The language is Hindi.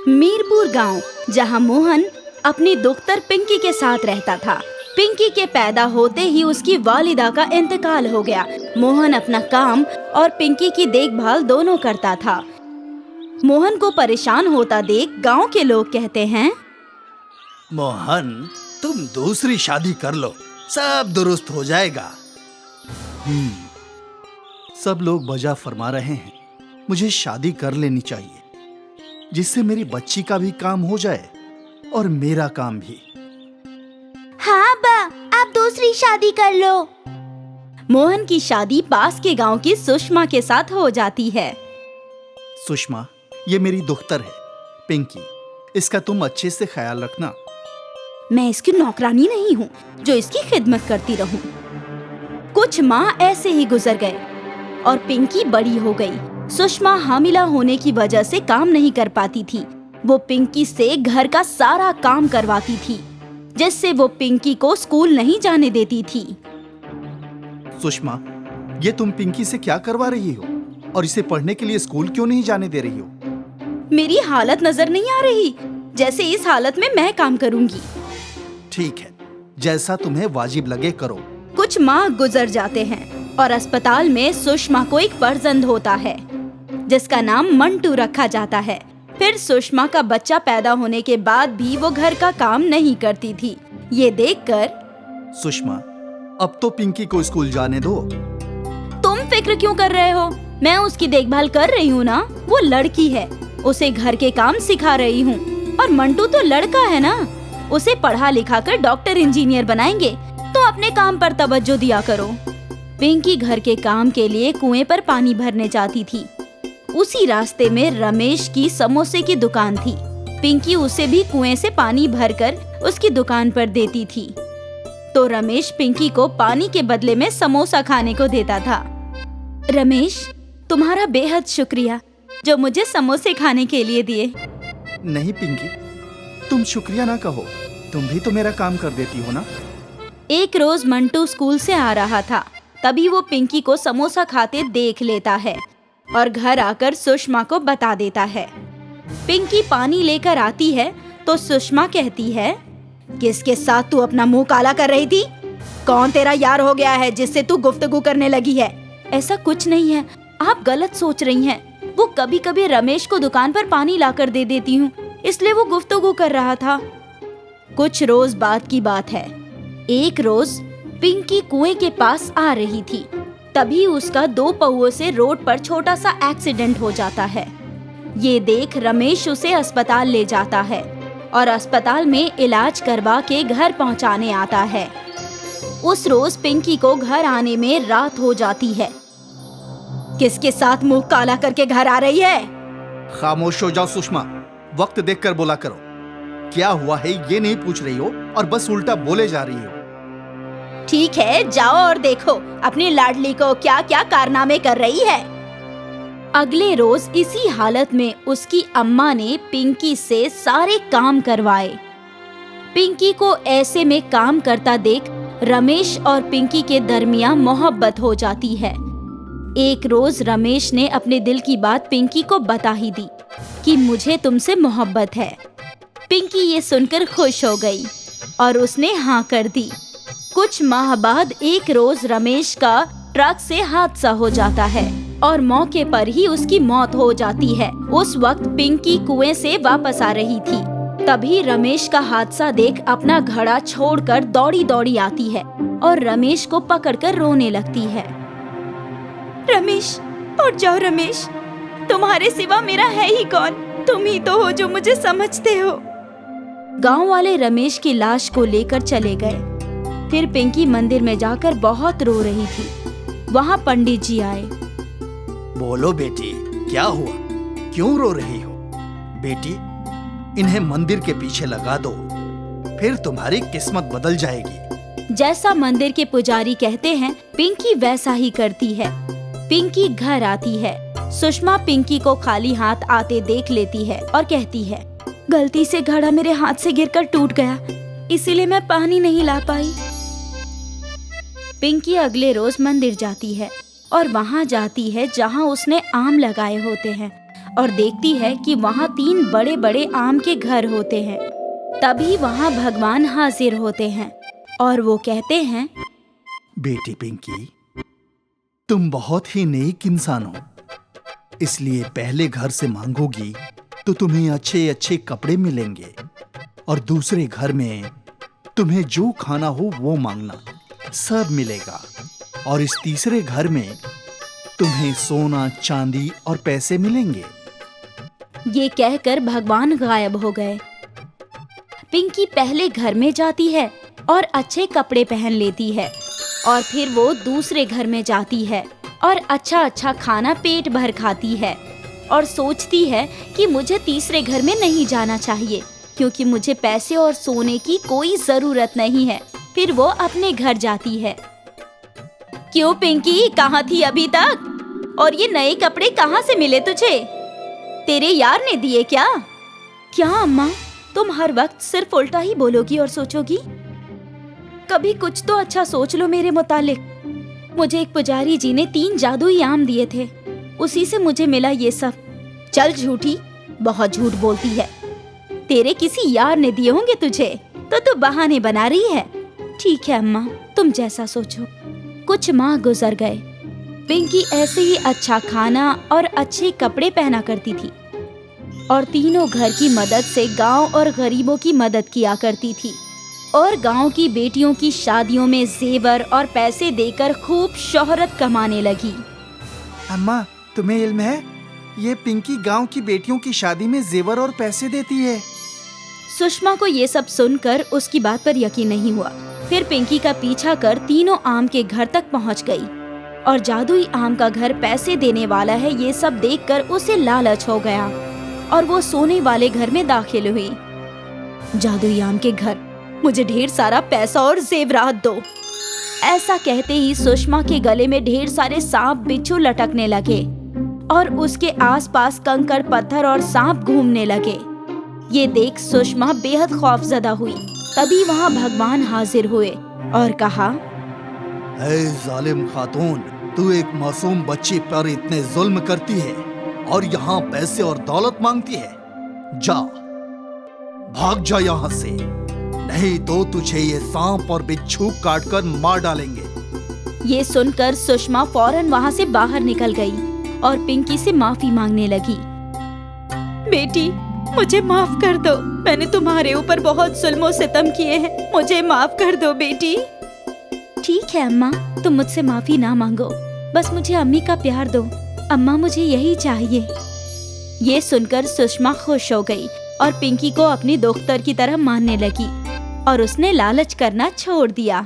मीरपुर गांव, जहां मोहन अपनी दुख्तर पिंकी के साथ रहता था। पिंकी के पैदा होते ही उसकी वालिदा का इंतकाल हो गया। मोहन अपना काम और पिंकी की देखभाल दोनों करता था। मोहन को परेशान होता देख गांव के लोग कहते हैं, मोहन, तुम दूसरी शादी कर लो, सब दुरुस्त हो जाएगा। सब लोग वजह फरमा रहे हैं, मुझे शादी कर लेनी चाहिए, जिससे मेरी बच्ची का भी काम हो जाए और मेरा काम भी। हाँ बा, आप दूसरी शादी कर लो। मोहन की शादी पास के गांव की सुषमा के साथ हो जाती है। सुषमा, ये मेरी दुख्तर है पिंकी, इसका तुम अच्छे से ख्याल रखना। मैं इसकी नौकरानी नहीं हूँ जो इसकी खिदमत करती रहूं। कुछ माह ऐसे ही गुजर गए और पिंकी बड़ी हो गई। सुषमा हामिला होने की वजह से काम नहीं कर पाती थी। वो पिंकी से घर का सारा काम करवाती थी, जिससे वो पिंकी को स्कूल नहीं जाने देती थी। सुषमा, ये तुम पिंकी से क्या करवा रही हो और इसे पढ़ने के लिए स्कूल क्यों नहीं जाने दे रही हो? मेरी हालत नजर नहीं आ रही? जैसे इस हालत में मैं काम करूंगी। ठीक है, जैसा तुम्हें वाजिब लगे करो। कुछ माह गुजर जाते हैं और अस्पताल में सुषमा को एक फर्जंद होता है, जिसका नाम मंटू रखा जाता है। फिर सुषमा का बच्चा पैदा होने के बाद भी वो घर का काम नहीं करती थी। ये देखकर, सुषमा, अब तो पिंकी को स्कूल जाने दो। तुम फिक्र क्यों कर रहे हो? मैं उसकी देखभाल कर रही हूँ ना। वो लड़की है, उसे घर के काम सिखा रही हूँ। और मंटू तो लड़का है ना, उसे पढ़ा लिखा कर डॉक्टर इंजीनियर बनाएंगे। तो अपने काम पर तवज्जो दिया करो। पिंकी घर के काम के लिए कुएं पर पानी भरने जाती थी। उसी रास्ते में रमेश की समोसे की दुकान थी। पिंकी उसे भी कुएं से पानी भरकर उसकी दुकान पर देती थी। तो रमेश पिंकी को पानी के बदले में समोसा खाने को देता था। रमेश, तुम्हारा बेहद शुक्रिया जो मुझे समोसे खाने के लिए दिए। नहीं पिंकी, तुम शुक्रिया ना कहो, तुम भी तो मेरा काम कर देती हो ना। एक रोज मंटू स्कूल से आ रहा था, तभी वो पिंकी को समोसा खाते देख लेता है और घर आकर सुषमा को बता देता है। पिंकी पानी लेकर आती है तो सुषमा कहती है, किसके साथ तू अपना मुंह काला कर रही थी? कौन तेरा यार हो गया है जिससे तू गुफ्तगू करने लगी है? ऐसा कुछ नहीं है, आप गलत सोच रही हैं। वो कभी कभी रमेश को दुकान पर पानी लाकर दे देती हूँ, इसलिए वो गुफ्तगू कर रहा था। कुछ रोज बाद की बात है। एक रोज पिंकी कुएं के पास आ रही थी, तभी उसका 2 पहुओं से रोड पर छोटा सा एक्सीडेंट हो जाता है। ये देख रमेश उसे अस्पताल ले जाता है और अस्पताल में इलाज करवा के घर पहुंचाने आता है। उस रोज पिंकी को घर आने में रात हो जाती है। किसके साथ मुंह काला करके घर आ रही है? खामोश हो जाओ सुषमा, वक्त देखकर बोला करो। क्या हुआ है ये नहीं पूछ रही हो और बस उल्टा बोले जा रही हो। ठीक है, जाओ और देखो अपनी लाडली को क्या क्या कारनामे कर रही है। अगले रोज इसी हालत में उसकी अम्मा ने पिंकी से सारे काम करवाए। पिंकी को ऐसे में काम करता देख रमेश और पिंकी के दरमियां मोहब्बत हो जाती है। एक रोज रमेश ने अपने दिल की बात पिंकी को बता ही दी कि मुझे तुमसे मोहब्बत है। पिंकी ये सुनकर खुश हो गई और उसने हाँ कर दी। कुछ माह बाद एक रोज रमेश का ट्रक से हादसा हो जाता है और मौके पर ही उसकी मौत हो जाती है। उस वक्त पिंकी कुएं से वापस आ रही थी, तभी रमेश का हादसा देख अपना घड़ा छोड़कर दौड़ी दौड़ी आती है और रमेश को पकड़कर रोने लगती है। रमेश, उठ जाओ रमेश, तुम्हारे सिवा मेरा है ही कौन? तुम ही तो हो जो मुझे समझते हो। गांव वाले रमेश की लाश को लेकर चले गए। फिर पिंकी मंदिर में जाकर बहुत रो रही थी। वहाँ पंडित जी आए। बोलो बेटी, क्या हुआ? क्यों रो रही हो? बेटी, इन्हें मंदिर के पीछे लगा दो, फिर तुम्हारी किस्मत बदल जाएगी। जैसा मंदिर के पुजारी कहते हैं, पिंकी वैसा ही करती है। पिंकी घर आती है। सुषमा पिंकी को खाली हाथ आते देख लेती है और कहती है, गलती से घड़ा मेरे हाथ से गिरकर टूट गया, इसीलिए मैं पानी नहीं ला पाई। पिंकी अगले रोज मंदिर जाती है और वहाँ जाती है जहाँ उसने आम लगाए होते हैं। और देखती है कि वहाँ 3 बड़े बड़े आम के घर होते हैं। तभी वहाँ भगवान हाजिर होते हैं और वो कहते हैं, बेटी पिंकी, तुम बहुत ही नेक इंसान हो, इसलिए पहले घर से मांगोगी तो तुम्हें अच्छे अच्छे कपड़े मिलेंगे और दूसरे घर में तुम्हें जो खाना हो वो मांगना, सब मिलेगा। और इस तीसरे घर में तुम्हें सोना, चांदी और पैसे मिलेंगे। ये कहकर भगवान गायब हो गए। पिंकी पहले घर में जाती है और अच्छे कपड़े पहन लेती है और फिर वो दूसरे घर में जाती है और अच्छा अच्छा खाना पेट भर खाती है और सोचती है कि मुझे तीसरे घर में नहीं जाना चाहिए क्योंकि मुझे पैसे और सोने की कोई जरूरत नहीं है। फिर वो अपने घर जाती है। क्यों पिंकी, कहाँ थी अभी तक? और ये नए कपड़े कहाँ से मिले तुझे? तेरे यार ने दिए क्या? क्या अम्मा, तुम हर वक्त सिर्फ उल्टा ही बोलोगी और सोचोगी? कभी कुछ तो अच्छा सोच लो मेरे मुतालिक। मुझे एक पुजारी जी ने 3 जादुई आम दिए थे, उसी से मुझे मिला ये सब। चल झूठी, बहुत झूठ बोलती है। तेरे किसी यार ने दिए होंगे तुझे, तो तू बहाने बना रही है। ठीक है अम्मा, तुम जैसा सोचो। कुछ माह गुजर गए। पिंकी ऐसे ही अच्छा खाना और अच्छे कपड़े पहना करती थी और तीनों घर की मदद से गांव और गरीबों की मदद किया करती थी और गांव की बेटियों की शादियों में जेवर और पैसे देकर खूब शोहरत कमाने लगी। अम्मा, तुम्हें इल्म है, ये पिंकी गांव की बेटियों की शादी में जेवर और पैसे देती है। सुषमा को ये सब सुनकर उसकी बात पर यकीन नहीं हुआ। फिर पिंकी का पीछा कर तीनों आम के घर तक पहुंच गई और जादुई आम का घर पैसे देने वाला है ये सब देखकर उसे लालच हो गया और वो सोने वाले घर में दाखिल हुई। जादुई आम के घर, मुझे ढेर सारा पैसा और जेवरात दो। ऐसा कहते ही सुषमा के गले में ढेर सारे सांप बिच्छू लटकने लगे और उसके आसपास कंकड़ पत्थर और सांप घूमने लगे। ये देख सुषमा बेहद खौफजदा हुई। तभी वहाँ भगवान हाजिर हुए और कहा, ऐ जालिम खातून, तू एक मासूम बच्ची पर इतने जुल्म करती है और यहाँ पैसे और दौलत मांगती है। जा, भाग जा यहाँ से, नहीं तो तुझे ये सांप और बिच्छू काटकर मार डालेंगे। ये सुनकर सुषमा फौरन वहाँ से बाहर निकल गई और पिंकी से माफी मांगने लगी। बेटी, मुझे माफ कर दो, मैंने तुम्हारे ऊपर बहुत जुल्म और सितम किए हैं, मुझे माफ कर दो बेटी। ठीक है अम्मा, तुम मुझसे माफी ना मांगो, बस मुझे अम्मी का प्यार दो। अम्मा, मुझे यही चाहिए। ये सुनकर सुषमा खुश हो गई और पिंकी को अपनी दोख्तर की तरह मानने लगी और उसने लालच करना छोड़ दिया।